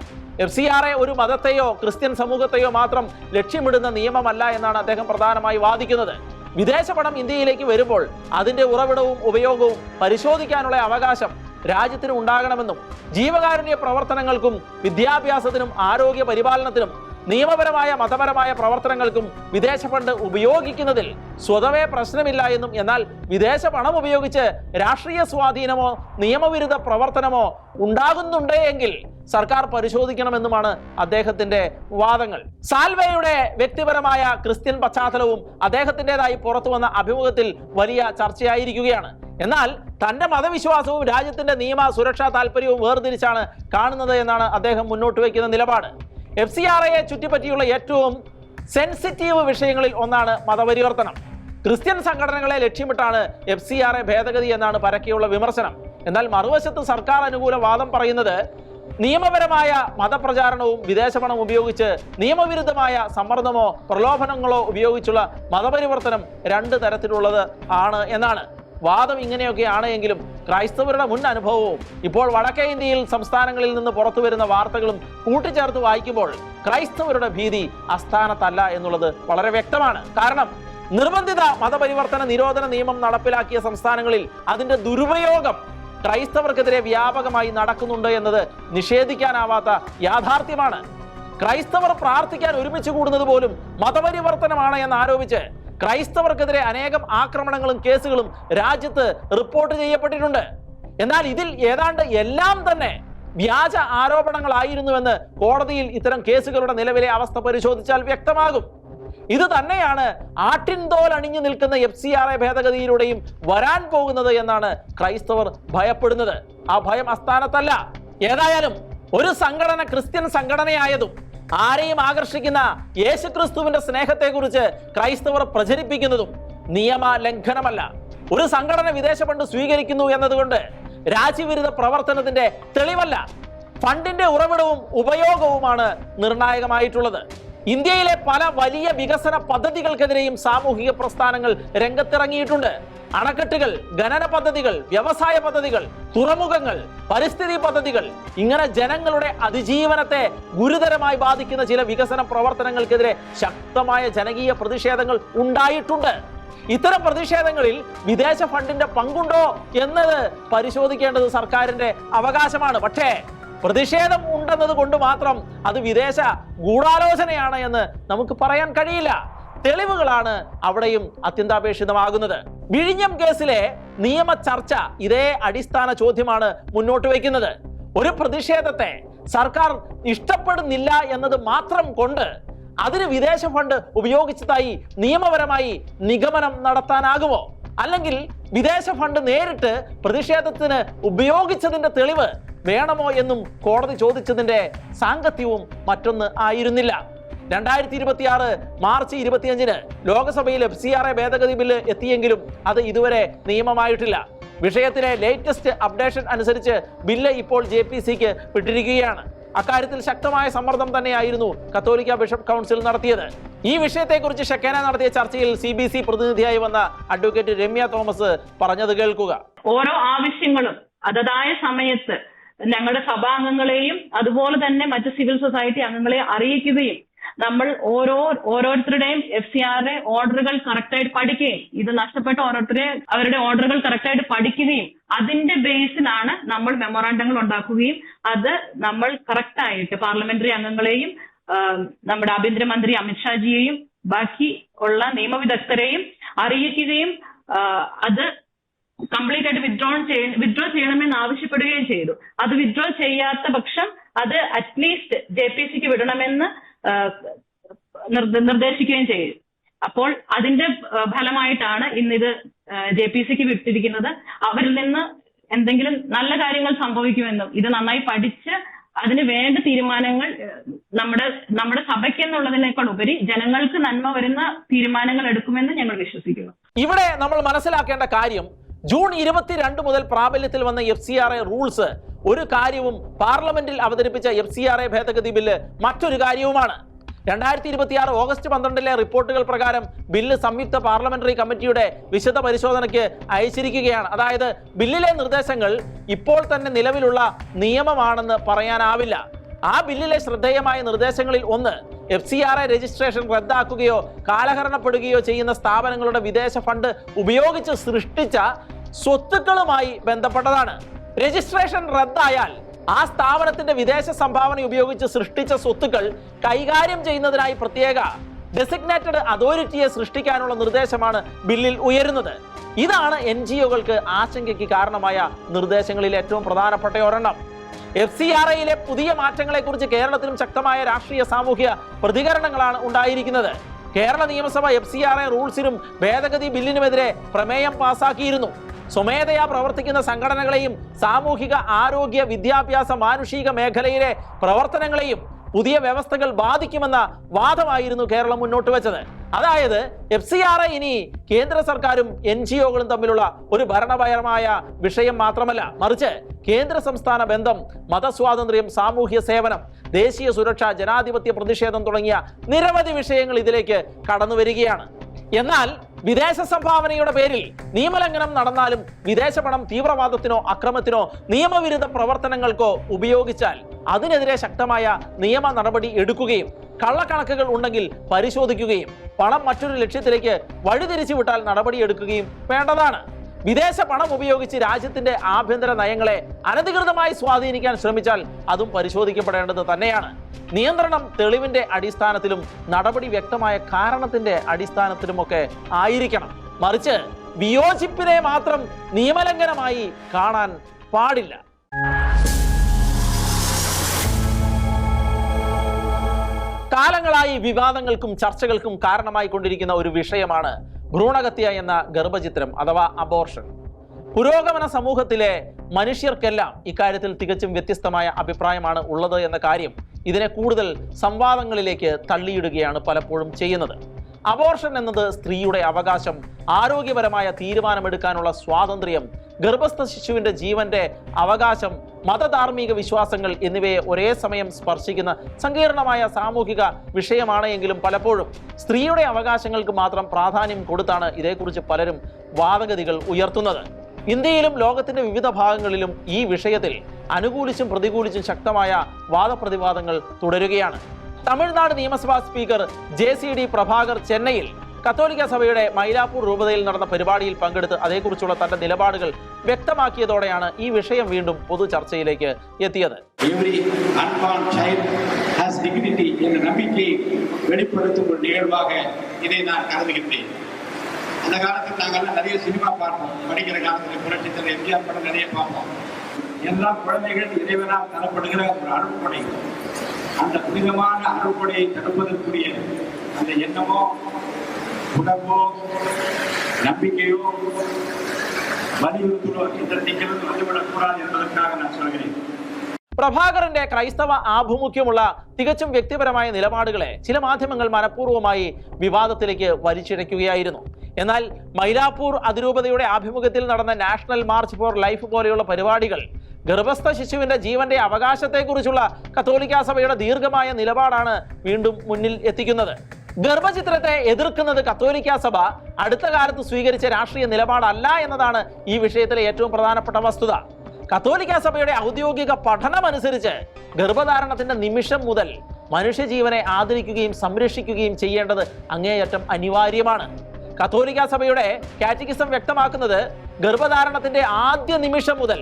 FCRA ഒരു മതത്തെയോ ക്രിസ്ത്യൻ സമൂഹത്തെയോ മാത്രം ലക്ഷ്യമിടുന്ന നിയമമല്ല എന്നാണ് അദ്ദേഹം പ്രധാനമായി വാദിക്കുന്നത്. വിദേശ പണം ഇന്ത്യയിലേക്ക് വരുമ്പോൾ അതിന്റെ ഉറവിടവും ഉപയോഗവും പരിശോധിക്കാനുള്ള അവകാശം രാജ്യത്തിന് ഉണ്ടാകണമെന്നും ജീവകാരുണ്യ പ്രവർത്തനങ്ങൾക്കും വിദ്യാഭ്യാസത്തിനും ആരോഗ്യ പരിപാലനത്തിനും നിയമപരമായ മതപരമായ പ്രവർത്തനങ്ങൾക്കും വിദേശ ഫണ്ട് ഉപയോഗിക്കുന്നതിൽ സ്വതവേ പ്രശ്നമില്ല എന്നും, എന്നാൽ വിദേശ പണം ഉപയോഗിച്ച് രാഷ്ട്രീയ സ്വാധീനമോ നിയമവിരുദ്ധ പ്രവർത്തനമോ ഉണ്ടാകുന്നുണ്ടെങ്കിൽ സർക്കാർ പരിശോധിക്കണമെന്നുമാണ് അദ്ദേഹത്തിന്റെ വാദങ്ങൾ. സാൽവെയുടെ വ്യക്തിപരമായ ക്രിസ്ത്യൻ പശ്ചാത്തലവും അദ്ദേഹത്തിൻ്റെതായി പുറത്തു വന്ന അഭിമുഖത്തിൽ വലിയ ചർച്ചയായിരിക്കുകയാണ്. എന്നാൽ തന്റെ മതവിശ്വാസവും രാജ്യത്തിന്റെ നിയമ സുരക്ഷാ താല്പര്യവും വേർതിരിച്ചാണ് കാണുന്നത് എന്നാണ് അദ്ദേഹം മുന്നോട്ട് വയ്ക്കുന്ന നിലപാട്. FCRAയെ ചുറ്റിപ്പറ്റിയുള്ള ഏറ്റവും സെൻസിറ്റീവ് വിഷയങ്ങളിൽ ഒന്നാണ് മതപരിവർത്തനം. ക്രിസ്ത്യൻ സംഘടനകളെ ലക്ഷ്യമിട്ടാണ് FCRA ഭേദഗതി എന്നാണ് പരക്കെയുള്ള വിമർശനം. എന്നാൽ മറുവശത്ത് സർക്കാർ അനുകൂല വാദം പറയുന്നത് നിയമപരമായ മതപ്രചാരണവും വിദേശ പണം ഉപയോഗിച്ച് നിയമവിരുദ്ധമായ സമ്മർദ്ദമോ പ്രലോഭനങ്ങളോ ഉപയോഗിച്ചുള്ള മതപരിവർത്തനം രണ്ട് തരത്തിലുള്ളത് ആണ് എന്നാണ്. വാദം ഇങ്ങനെയൊക്കെയാണ് എങ്കിലും ക്രൈസ്തവരുടെ മുൻ അനുഭവവും ഇപ്പോൾ വടക്കേ ഇന്ത്യയിൽ സംസ്ഥാനങ്ങളിൽ നിന്ന് പുറത്തു വരുന്ന വാർത്തകളും കൂട്ടിച്ചേർത്ത് വായിക്കുമ്പോൾ ക്രൈസ്തവരുടെ ഭീതി അസ്ഥാനത്തല്ല എന്നുള്ളത് വളരെ വ്യക്തമാണ്. കാരണം നിർബന്ധിത മതപരിവർത്തന നിരോധന നിയമം നടപ്പിലാക്കിയ സംസ്ഥാനങ്ങളിൽ അതിന്റെ ദുരുപയോഗം ക്രൈസ്തവർക്കെതിരെ വ്യാപകമായി നടക്കുന്നുണ്ട് എന്നത് നിഷേധിക്കാനാവാത്ത യാഥാർത്ഥ്യമാണ്. ക്രൈസ്തവർ പ്രാർത്ഥിക്കാൻ ഒരുമിച്ച് കൂടുന്നത് പോലും മതപരിവർത്തനമാണ് എന്നാരോപിച്ച് ക്രൈസ്തവർക്കെതിരെ അനേകം ആക്രമണങ്ങളും കേസുകളും രാജ്യത്ത് റിപ്പോർട്ട് ചെയ്യപ്പെട്ടിട്ടുണ്ട്. എന്നാൽ ഇതിൽ ഏതാണ്ട് എല്ലാം തന്നെ വ്യാജ ആരോപണങ്ങളായിരുന്നുവെന്ന് കോടതിയിൽ ഇത്തരം കേസുകളുടെ നിലവിലെ അവസ്ഥ പരിശോധിച്ചാൽ വ്യക്തമാകും. ഇത് തന്നെയാണ് ആട്ടിൻതോൽ അണിഞ്ഞു നിൽക്കുന്ന FCRA ഭേദഗതിയിലൂടെയും വരാൻ പോകുന്നത് എന്നാണ് ക്രൈസ്തവർ ഭയപ്പെടുന്നത്. ആ ഭയം അസ്ഥാനത്തല്ല. ഏതായാലും ഒരു സംഘടന ക്രിസ്ത്യൻ സംഘടനയായതും ആരെയും ആകർഷിക്കുന്ന യേശുക്രിസ്തുവിന്റെ സ്നേഹത്തെക്കുറിച്ച് ക്രൈസ്തവർ പ്രചരിപ്പിക്കുന്നതും നിയമ ലംഘനമല്ല. ഒരു സംഘടന വിദേശ ഫണ്ട് സ്വീകരിക്കുന്നു എന്നതുകൊണ്ട് രാജ്യവിരുദ്ധ പ്രവർത്തനത്തിന്റെ തെളിവല്ല. ഫണ്ടിന്റെ ഉറവിടവും ഉപയോഗവുമാണ് നിർണായകമായിട്ടുള്ളത്. ഇന്ത്യയിലെ പല വലിയ വികസന പദ്ധതികൾക്കെതിരെയും സാമൂഹിക പ്രസ്ഥാനങ്ങൾ രംഗത്തിറങ്ങിയിട്ടുണ്ട്. അണക്കെട്ടുകൾ, ഖനന പദ്ധതികൾ, വ്യവസായ പദ്ധതികൾ, തുറമുഖങ്ങൾ, പരിസ്ഥിതി പദ്ധതികൾ, ഇങ്ങനെ ജനങ്ങളുടെ അതിജീവനത്തെ ഗുരുതരമായി ബാധിക്കുന്ന ചില വികസന പ്രവർത്തനങ്ങൾക്കെതിരെ ശക്തമായ ജനകീയ പ്രതിഷേധങ്ങൾ ഉണ്ടായിട്ടുണ്ട്. ഇത്തരം പ്രതിഷേധങ്ങളിൽ വിദേശ ഫണ്ടിന്റെ പങ്കുണ്ടോ എന്നത് പരിശോധിക്കേണ്ടത് സർക്കാരിന്റെ അവകാശമാണ്. പക്ഷേ പ്രതിഷേധം ഉണ്ടെന്നത് കൊണ്ട് മാത്രം അത് വിദേശ ഗൂഢാലോചനയാണ് എന്ന് നമുക്ക് പറയാൻ കഴിയില്ല. തെളിവുകളാണ് അവിടെയും അത്യന്താപേക്ഷിതമാകുന്നത്. വിഴിഞ്ഞം കേസിലെ നിയമ ചർച്ച ഇതേ അടിസ്ഥാന ചോദ്യമാണ് മുന്നോട്ട് വയ്ക്കുന്നത്. ഒരു പ്രതിഷേധത്തെ സർക്കാർ ഇഷ്ടപ്പെടുന്നില്ല എന്നത് മാത്രം കൊണ്ട് അതിന് വിദേശ ഫണ്ട് ഉപയോഗിച്ചതായി നിയമപരമായി നിഗമനം നടത്താനാകുമോ? അല്ലെങ്കിൽ വിദേശ ഫണ്ട് നേരിട്ട് പ്രതിഷേധത്തിന് ഉപയോഗിച്ചതിന്റെ തെളിവ് വേണമോ എന്നും കോടതി ചോദിച്ചതിന്റെ സാങ്കത്യവും മറ്റൊന്ന് ആയിരുന്നില്ല. 2026 മാർച്ച് 25 ലോക്സഭയിൽ FCRA ഭേദഗതി ബില്ല് എത്തിയെങ്കിലും അത് ഇതുവരെ നിയമമായിട്ടില്ല. വിഷയത്തിലെ ലേറ്റസ്റ്റ് അപ്ഡേഷൻ അനുസരിച്ച് ബില്ല് ഇപ്പോൾ JPCക്ക് വിട്ടിരിക്കുകയാണ്. അക്കാര്യത്തിൽ ശക്തമായ സമ്മർദ്ദം തന്നെയായിരുന്നു കത്തോലിക്ക ബിഷപ്പ് കൗൺസിൽ നടത്തിയത്. ഈ വിഷയത്തെക്കുറിച്ച് ഷെക്കേന നടത്തിയ ചർച്ചയിൽ CBC പ്രതിനിധിയായി വന്ന അഡ്വക്കേറ്റ് രമ്യ തോമസ് പറഞ്ഞത് കേൾക്കുക. ഓരോ ആവശ്യങ്ങളും അതതായ സമയത്ത് ഞങ്ങളുടെ സഭാംഗങ്ങളെയും അതുപോലെ തന്നെ മറ്റ് സിവിൽ സൊസൈറ്റി അംഗങ്ങളെ അറിയിക്കുകയും നമ്മൾ ഓരോരുത്തരുടെയും FCRA ഓർഡറുകൾ കറക്റ്റായിട്ട് പഠിക്കുകയും ഇത് നഷ്ടപ്പെട്ട അവരുടെ ഓർഡറുകൾ കറക്റ്റായിട്ട് പഠിക്കുകയും അതിന്റെ ബേസിലാണ് നമ്മൾ മെമ്മോറാണ്ടങ്ങൾ ഉണ്ടാക്കുകയും അത് നമ്മൾ കറക്റ്റായിട്ട് പാർലമെന്ററി അംഗങ്ങളെയും നമ്മുടെ ആഭ്യന്തരമന്ത്രി അമിത്ഷാജിയെയും ബാക്കി ഉള്ള നിയമവിദഗ്ധരെയും അറിയിക്കുകയും അത് കംപ്ലീറ്റ് ആയിട്ട് വിത്ഡ്രോ ചെയ്യണമെന്ന് ആവശ്യപ്പെടുകയും ചെയ്തു. അത് വിത്ഡ്രോ ചെയ്യാത്ത പക്ഷം അത് അറ്റ്ലീസ്റ്റ് JPCക്ക് വിടണമെന്ന് നിർദ്ദേശിക്കുകയും ചെയ്തു. അപ്പോൾ അതിന്റെ ഫലമായിട്ടാണ് ഇന്നിത് JPCക്ക് വിട്ടിരിക്കുന്നത്. അവരിൽ നിന്ന് എന്തെങ്കിലും നല്ല കാര്യങ്ങൾ സംഭവിക്കുമെന്നും ഇത് നന്നായി പഠിച്ച് അതിന് വേണ്ട തീരുമാനങ്ങൾ നമ്മുടെ സഭയ്ക്ക് എന്നുള്ളതിനേക്കാൾ ഉപരി ജനങ്ങൾക്ക് നന്മ വരുന്ന തീരുമാനങ്ങൾ എടുക്കുമെന്ന് ഞങ്ങൾ വിശ്വസിക്കുന്നു. ഇവിടെ നമ്മൾ മനസ്സിലാക്കേണ്ട കാര്യം ജൂൺ 22 മുതൽ പ്രാബല്യത്തിൽ വന്ന FCRA റൂൾസ് ഒരു കാര്യവും പാർലമെന്റിൽ അവതരിപ്പിച്ച FCRA ഭേദഗതി ബില്ല് മറ്റൊരു കാര്യവുമാണ്. 2026 ഓഗസ്റ്റ് 12 റിപ്പോർട്ടുകൾ പ്രകാരം ബില്ല് സംയുക്ത പാർലമെന്ററി കമ്മിറ്റിയുടെ വിശദ പരിശോധനയ്ക്ക് അയച്ചിരിക്കുകയാണ്. അതായത് ബില്ലിലെ നിർദ്ദേശങ്ങൾ ഇപ്പോൾ തന്നെ നിലവിലുള്ള നിയമമാണെന്ന് പറയാനാവില്ല. ആ ബില്ലിലെ ശ്രദ്ധേയമായ നിർദ്ദേശങ്ങളിൽ ഒന്ന് FCRA രജിസ്ട്രേഷൻ റദ്ദാക്കുകയോ കാലഹരണപ്പെടുകയോ ചെയ്യുന്ന സ്ഥാപനങ്ങളുടെ വിദേശ ഫണ്ട് ഉപയോഗിച്ച് സൃഷ്ടിച്ച സ്വത്തുക്കളുമായി ബന്ധപ്പെട്ടതാണ്. രജിസ്ട്രേഷൻ റദ്ദായാൽ ആ സ്ഥാപനത്തിന്റെ വിദേശ സംഭാവന ഉപയോഗിച്ച് സൃഷ്ടിച്ച സ്വത്തുക്കൾ കൈകാര്യം ചെയ്യുന്നതിനായി പ്രത്യേക ഡെസിഗ്നേറ്റഡ് അതോറിറ്റിയെ സൃഷ്ടിക്കാനുള്ള നിർദ്ദേശമാണ് ബില്ലിൽ ഉയരുന്നത്. ഇതാണ് NGOകൾക്ക് ആശങ്കയ്ക്ക് കാരണമായ നിർദ്ദേശങ്ങളിൽ ഏറ്റവും പ്രധാനപ്പെട്ട ഒരെണ്ണം. FCRAയിലെ പുതിയ മാറ്റങ്ങളെക്കുറിച്ച് കേരളത്തിലും ശക്തമായ രാഷ്ട്രീയ സാമൂഹ്യ പ്രതികരണങ്ങളാണ് ഉണ്ടായിരിക്കുന്നത്. കേരള നിയമസഭ FCRA റൂൾസിനും ഭേദഗതി ബില്ലിനുമെതിരെ പ്രമേയം പാസാക്കിയിരുന്നു. സ്വമേധയാ പ്രവർത്തിക്കുന്ന സംഘടനകളെയും സാമൂഹിക ആരോഗ്യ വിദ്യാഭ്യാസ മാനുഷിക മേഖലയിലെ പ്രവർത്തനങ്ങളെയും പുതിയ വ്യവസ്ഥകൾ ബാധിക്കുമെന്ന വാദമായിരുന്നു കേരളം മുന്നോട്ട് വെച്ചത്. അതായത് FCRA ഇനി കേന്ദ്ര സർക്കാരും NGOകളും തമ്മിലുള്ള ഒരു ഭരണപരമായ വിഷയം മാത്രമല്ല, മറിച്ച് കേന്ദ്ര സംസ്ഥാന ബന്ധം, മതസ്വാതന്ത്ര്യം, സാമൂഹ്യ സേവനം, ദേശീയ സുരക്ഷ, ജനാധിപത്യ പ്രതിഷേധം തുടങ്ങിയ നിരവധി വിഷയങ്ങൾ ഇതിലേക്ക് കടന്നു വരികയാണ്. എന്നാൽ വിദേശ സംഭാവനയുടെ പേരിൽ നിയമലംഘനം നടന്നാലും വിദേശ പണം തീവ്രവാദത്തിനോ അക്രമത്തിനോ നിയമവിരുദ്ധ പ്രവർത്തനങ്ങൾക്കോ ഉപയോഗിച്ചാൽ അതിനെതിരെ ശക്തമായ നിയമ നടപടി എടുക്കുകയും കള്ളക്കണക്കുകൾ ഉണ്ടെങ്കിൽ പരിശോധിക്കുകയും പണം മറ്റൊരു ലക്ഷ്യത്തിലേക്ക് വഴിതിരിച്ചു വിട്ടാൽ നടപടിയെടുക്കുകയും വേണ്ടതാണ്. വിദേശ പണം ഉപയോഗിച്ച് രാജ്യത്തിന്റെ ആഭ്യന്തര നയങ്ങളെ അനധികൃതമായി സ്വാധീനിക്കാൻ ശ്രമിച്ചാൽ അതും പരിശോധിക്കപ്പെടേണ്ടത് തന്നെയാണ്. നിയന്ത്രണം തെളിവിന്റെ അടിസ്ഥാനത്തിലും നടപടി വ്യക്തമായ കാരണത്തിന്റെ അടിസ്ഥാനത്തിലുമൊക്കെ ആയിരിക്കണം. മറിച്ച് വിയോജിപ്പിനെ മാത്രം നിയമലംഘനമായി കാണാൻ പാടില്ല. കാലങ്ങളായി വിവാദങ്ങൾക്കും ചർച്ചകൾക്കും കാരണമായി കൊണ്ടിരിക്കുന്ന ഒരു വിഷയമാണ് ഭ്രൂണഹത്യ എന്ന ഗർഭചിത്രം അഥവാ അബോർഷൻ. പുരോഗമന സമൂഹത്തിലെ മനുഷ്യർക്കെല്ലാം ഇക്കാര്യത്തിൽ തികച്ചും വ്യത്യസ്തമായ അഭിപ്രായമാണ് ഉള്ളത് എന്ന കാര്യം ഇതിനെ കൂടുതൽ സംവാദങ്ങളിലേക്ക് തള്ളിയിടുകയാണ് പലപ്പോഴും ചെയ്യുന്നത്. അബോർഷൻ എന്നത് സ്ത്രീയുടെ അവകാശം, ആരോഗ്യപരമായ തീരുമാനമെടുക്കാനുള്ള സ്വാതന്ത്ര്യം, ഗർഭസ്ഥ ശിശുവിന്റെ ജീവന്റെ അവകാശം, മതധാർമ്മിക വിശ്വാസങ്ങൾ എന്നിവയെ ഒരേ സമയം സ്പർശിക്കുന്ന സങ്കീർണമായ സാമൂഹിക വിഷയമാണ് എങ്കിലും പലപ്പോഴും സ്ത്രീയുടെ അവകാശങ്ങൾക്ക് മാത്രം പ്രാധാന്യം കൊടുത്താണ് ഇതേക്കുറിച്ച് പലരും വാദഗതികൾ ഉയർത്തുന്നത്. ഇന്ത്യയിലും ലോകത്തിന്റെ വിവിധ ഭാഗങ്ങളിലും ഈ വിഷയത്തിൽ അനുകൂലിച്ചും പ്രതികൂലിച്ചും ശക്തമായ വാദപ്രതിവാദങ്ങൾ തുടരുകയാണ്. തമിഴ്നാട് നിയമസഭാ സ്പീക്കർ JCD പ്രഭാകർ ചെന്നൈയിൽ കത്തോലിക്ക സഭയുടെ മൈലാപ്പൂർ രൂപതയിൽ നടന്ന പരിപാടിയിൽ പങ്കെടുത്ത് അതേക്കുറിച്ചുള്ള തന്റെ നിലപാടുകൾ വ്യക്തമാക്കിയതോടെയാണ് ഈ വിഷയം വീണ്ടും പൊതു ചർച്ചയിലേക്ക് എത്തിയത്. வெளிப்படுத்தும் ஒரு நிகழ்வாக இதை நான் கருதுகின்றேன். அந்த காலத்தில் நாங்கள் நிறைய சினிமா பார்ப்போம், படிக்கிற காலத்தில் புரட்சித்தலைவர் எம்ஜிஆர் படம் நிறைய பார்ப்போம். எல்லா குழந்தைகள் இறைவனால் தரப்படுகிற ஒரு அருள்கொடை. அந்த புனிதமான அருள்கொடையை தடுப்பதற்குரிய அந்த எண்ணமோ உணர்வோ நம்பிக்கையோ வலியுறுத்தலோ இந்த திக்கிலும் வந்துவிடக்கூடாது என்பதற்காக நான் சொல்கிறேன். പ്രഭാകരന്റെ ക്രൈസ്തവ ആഭിമുഖ്യമുള്ള തികച്ചും വ്യക്തിപരമായ നിലപാടുകളെ ചില മാധ്യമങ്ങൾ മനഃപൂർവ്വമായി വിവാദത്തിലേക്ക് വലിച്ചിഴയ്ക്കുകയായിരുന്നു. എന്നാൽ മൈലാപ്പൂർ അതിരൂപതയുടെ ആഭിമുഖ്യത്തിൽ നടന്ന നാഷണൽ മാർച്ച് ഫോർ ലൈഫ് പോലെയുള്ള പരിപാടികൾ ഗർഭസ്ഥ ശിശുവിന്റെ ജീവന്റെ അവകാശത്തെക്കുറിച്ചുള്ള കത്തോലിക്കാ സഭയുടെ ദീർഘമായ നിലപാടാണ് വീണ്ടും മുന്നിൽ എത്തിക്കുന്നത്. ഗർഭചിത്രത്തെ എതിർക്കുന്നത് കത്തോലിക്കാ സഭ അടുത്ത കാലത്ത് സ്വീകരിച്ച രാഷ്ട്രീയ നിലപാടല്ല എന്നതാണ് ഈ വിഷയത്തിലെ ഏറ്റവും പ്രധാനപ്പെട്ട വസ്തുത. കത്തോലിക്കാ സഭയുടെ ഔദ്യോഗിക പഠനമനുസരിച്ച് ഗർഭധാരണത്തിന്റെ നിമിഷം മുതൽ മനുഷ്യജീവനെ ആദരിക്കുകയും സംരക്ഷിക്കുകയും ചെയ്യേണ്ടത് അങ്ങേയറ്റം അനിവാര്യമാണ്. കത്തോലിക്കാ സഭയുടെ കാറ്റക്കിസം വ്യക്തമാക്കുന്നത് ഗർഭധാരണത്തിന്റെ ആദ്യ നിമിഷം മുതൽ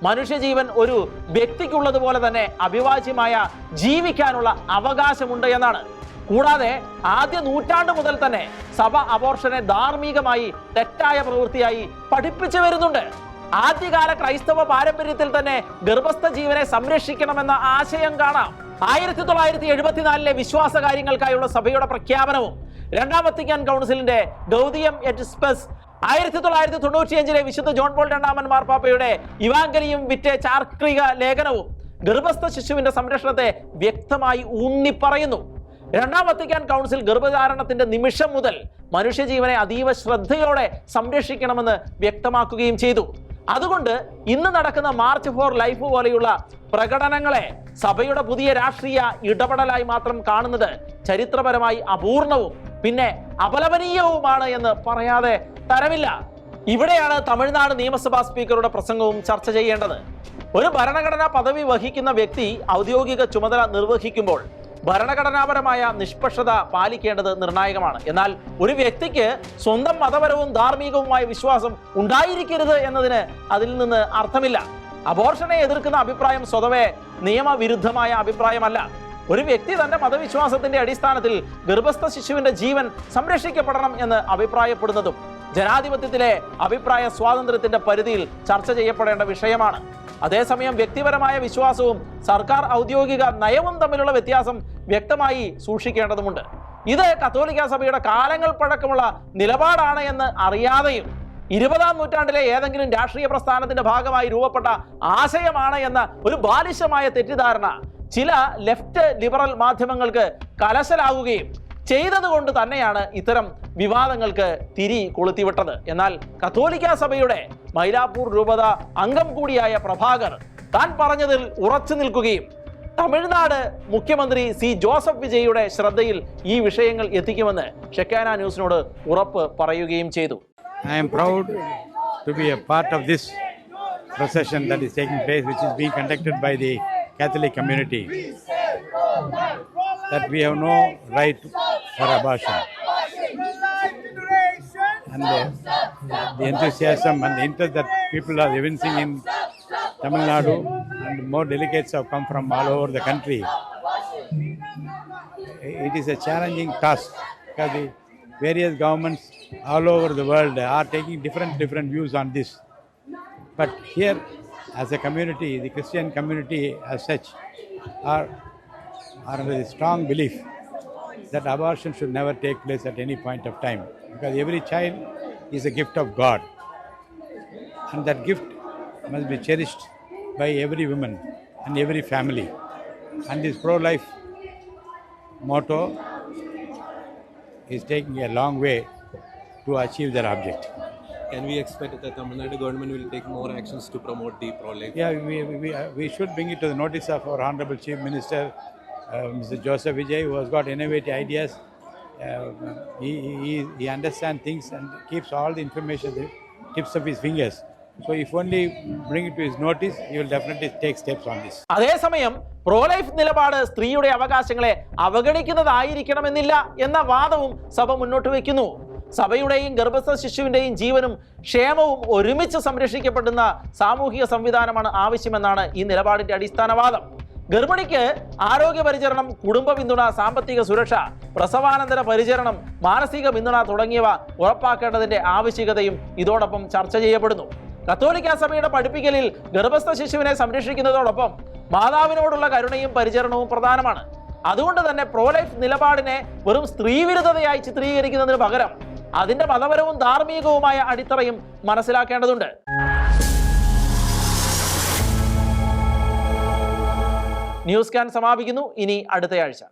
മനുഷ്യജീവൻ ഒരു വ്യക്തിക്കുള്ളതുപോലെ തന്നെ അഭിവാജ്യമായ ജീവിക്കാനുള്ള അവകാശമുണ്ട് എന്നാണ്. കൂടാതെ ആദ്യ നൂറ്റാണ്ട് മുതൽ തന്നെ സഭ അബോർഷനെ ധാർമ്മികമായി തെറ്റായ പ്രവൃത്തിയായി പഠിപ്പിച്ചു വരുന്നുണ്ട്. ആദ്യകാല ക്രൈസ്തവ പാരമ്പര്യത്തിൽ തന്നെ ഗർഭസ്ഥ ജീവനെ സംരക്ഷിക്കണമെന്ന ആശയം കാണാം. 1974 വിശ്വാസ കാര്യങ്ങൾക്കായുള്ള സഭയുടെ പ്രഖ്യാപനവും രണ്ടാം വത്തിക്കാൻ കൗൺസിലിന്റെ ഗൗദിയം എറ്റ് സ്പെസ്, 1995 വിശുദ്ധ ജോൺ പോൾ രണ്ടാമൻ മാർപ്പാപ്പയുടെ ഇവാങ്കലിയും വിറ്റെ ചാർക്രിക ലേഖനവും ഗർഭസ്ഥ ശിശുവിന്റെ സംരക്ഷണത്തെ വ്യക്തമായി ഊന്നിപ്പറയുന്നു. രണ്ടാം വത്തിക്കാൻ കൗൺസിൽ ഗർഭധാരണത്തിന്റെ നിമിഷം മുതൽ മനുഷ്യജീവനെ അതീവ ശ്രദ്ധയോടെ സംരക്ഷിക്കണമെന്ന് വ്യക്തമാക്കുകയും ചെയ്തു. അതുകൊണ്ട് ഇന്ന് നടക്കുന്ന മാർച്ച് ഫോർ ലൈഫ് പോലെയുള്ള പ്രകടനങ്ങളെ സഭയുടെ പുതിയ രാഷ്ട്രീയ ഇടപെടലായി മാത്രം കാണുന്നത് ചരിത്രപരമായി അപൂർണവും പിന്നെ അപലപനീയവുമാണ് എന്ന് പറയാതെ തരമില്ല. ഇവിടെയാണ് തമിഴ്നാട് നിയമസഭാ സ്പീക്കറുടെ പ്രസംഗവും ചർച്ച ചെയ്യേണ്ടത്. ഒരു ഭരണഘടനാ പദവി വഹിക്കുന്ന വ്യക്തി ഔദ്യോഗിക ചുമതല നിർവഹിക്കുമ്പോൾ ഭരണഘടനാപരമായ നിഷ്പക്ഷത പാലിക്കേണ്ടത് നിർണായകമാണ്. എന്നാൽ ഒരു വ്യക്തിക്ക് സ്വന്തം മതപരവും ധാർമ്മികവുമായ വിശ്വാസം ഉണ്ടായിരിക്കരുത് എന്നതിന് അതിൽ നിന്ന് അർത്ഥമില്ല. അബോർഷനെ എതിർക്കുന്ന അഭിപ്രായം സ്വതവേ നിയമവിരുദ്ധമായ അഭിപ്രായമല്ല. ഒരു വ്യക്തി തന്റെ മതവിശ്വാസത്തിന്റെ അടിസ്ഥാനത്തിൽ ഗർഭസ്ഥ ശിശുവിന്റെ ജീവൻ സംരക്ഷിക്കപ്പെടണം എന്ന് അഭിപ്രായപ്പെടുന്നതും ജനാധിപത്യത്തിലെ അഭിപ്രായ സ്വാതന്ത്ര്യത്തിന്റെ പരിധിയിൽ ചർച്ച ചെയ്യപ്പെടേണ്ട വിഷയമാണ്. അതേസമയം വ്യക്തിപരമായ വിശ്വാസവും സർക്കാർ ഔദ്യോഗിക നയവും തമ്മിലുള്ള വ്യത്യാസം വ്യക്തമായി സൂക്ഷിക്കേണ്ടതുണ്ട്. ഇത് കത്തോലിക്കാ സഭയുടെ കാലങ്ങൾ പഴക്കമുള്ള നിലപാടാണ് എന്ന് അറിയാതെയും 20-ാം നൂറ്റാണ്ടിലെ ഏതെങ്കിലും രാഷ്ട്രീയ പ്രസ്ഥാനത്തിന്റെ ഭാഗമായി രൂപപ്പെട്ട ആശയമാണ് എന്ന ഒരു ബാലിശമായ തെറ്റിദ്ധാരണ ചില ലെഫ്റ്റ് ലിബറൽ മാധ്യമങ്ങൾക്ക് കലശലാകുകയും ചെയ്തതുകൊണ്ട് തന്നെയാണ് ഇത്തരം വിവാദങ്ങൾക്ക് തിരി കൊളുത്തിവിട്ടത്. എന്നാൽ കത്തോലിക്കാ സഭയുടെ മൈലാപ്പൂർ രൂപത അംഗം കൂടിയായ പ്രഭാകർ താൻ പറഞ്ഞതിൽ ഉറച്ചു നിൽക്കുകയും തമിഴ്നാട് മുഖ്യമന്ത്രി സി ജോസഫ് വിജയുടെ ശ്രദ്ധയിൽ ഈ വിഷയങ്ങൾ എത്തിക്കുമെന്ന് ഷെക്കാന ന്യൂസിനോട് ഉറപ്പ് പറയുകയും ചെയ്തു. I am proud to be a part of this procession that is taking place, which is being conducted by the Catholic community, that we have no right for abortion. And the enthusiasm and the interest that people are evincing in Tamil Nadu, and more delegates have come from all over the country. It is a challenging task because the various governments all over the world are taking different views on this. But here, as a community, the Christian community as such are under the strong belief that abortion should never take place at any point of time, because every child is a gift of God, and that gift must be cherished by every woman and every family. And this pro-life motto is taking a long way to achieve their object. can we expect that Tamil Nadu government will take more actions to promote the pro-life? Yeah, we should bring it to the notice of our Honorable Chief Minister, Mr. Joseph Vijay, who has got innovative ideas. He understands things and keeps all the information at the tips of his fingers. So if only bring it to his notice, he will definitely take steps on this. അതേസമയം പ്രോലൈഫ് നിലപാട് സ്ത്രീയുടെ അവകാശങ്ങളെ അവഗണിക്കുന്നതായിരിക്കണമെന്നില്ല എന്ന വാദവും സഭ മുന്നോട്ട് വയ്ക്കുന്നു. സഭയുടെയും ഗർഭസ്ഥ ശിശുവിന്റെയും ജീവനും ക്ഷേമവും ഒരുമിച്ച് സംരക്ഷിക്കപ്പെടുന്ന സാമൂഹിക സംവിധാനമാണ് ആവശ്യമെന്നാണ് ഈ നിലപാടിന്റെ അടിസ്ഥാനവാദം. ഗർഭിണിക്ക് ആരോഗ്യ പരിചരണം, കുടുംബ പിന്തുണ, സാമ്പത്തിക സുരക്ഷ, പ്രസവാനന്തര പരിചരണം, മാനസിക പിന്തുണ തുടങ്ങിയവ ഉറപ്പാക്കേണ്ടതിന്റെ ആവശ്യകതയും ഇതോടൊപ്പം ചർച്ച ചെയ്യപ്പെടുന്നു. കത്തോലിക്ക സഭയുടെ പഠിപ്പിക്കലിൽ ഗർഭസ്ഥ ശിശുവിനെ സംരക്ഷിക്കുന്നതോടൊപ്പം മാതാവിനോടുള്ള കരുണയും പരിചരണവും പ്രധാനമാണ്. അതുകൊണ്ട് തന്നെ പ്രോലൈഫ് നിലപാടിനെ വെറും സ്ത്രീവിരുദ്ധതയായി ചിത്രീകരിക്കുന്നതിന് പകരം അതിന്റെ മതപരവും ധാർമ്മികവുമായ അടിത്തറയും മനസ്സിലാക്കേണ്ടതുണ്ട്. ന്യൂസ് സ്കാൻ സമാപിക്കുന്നു. ഇനി അടുത്തയാഴ്ച.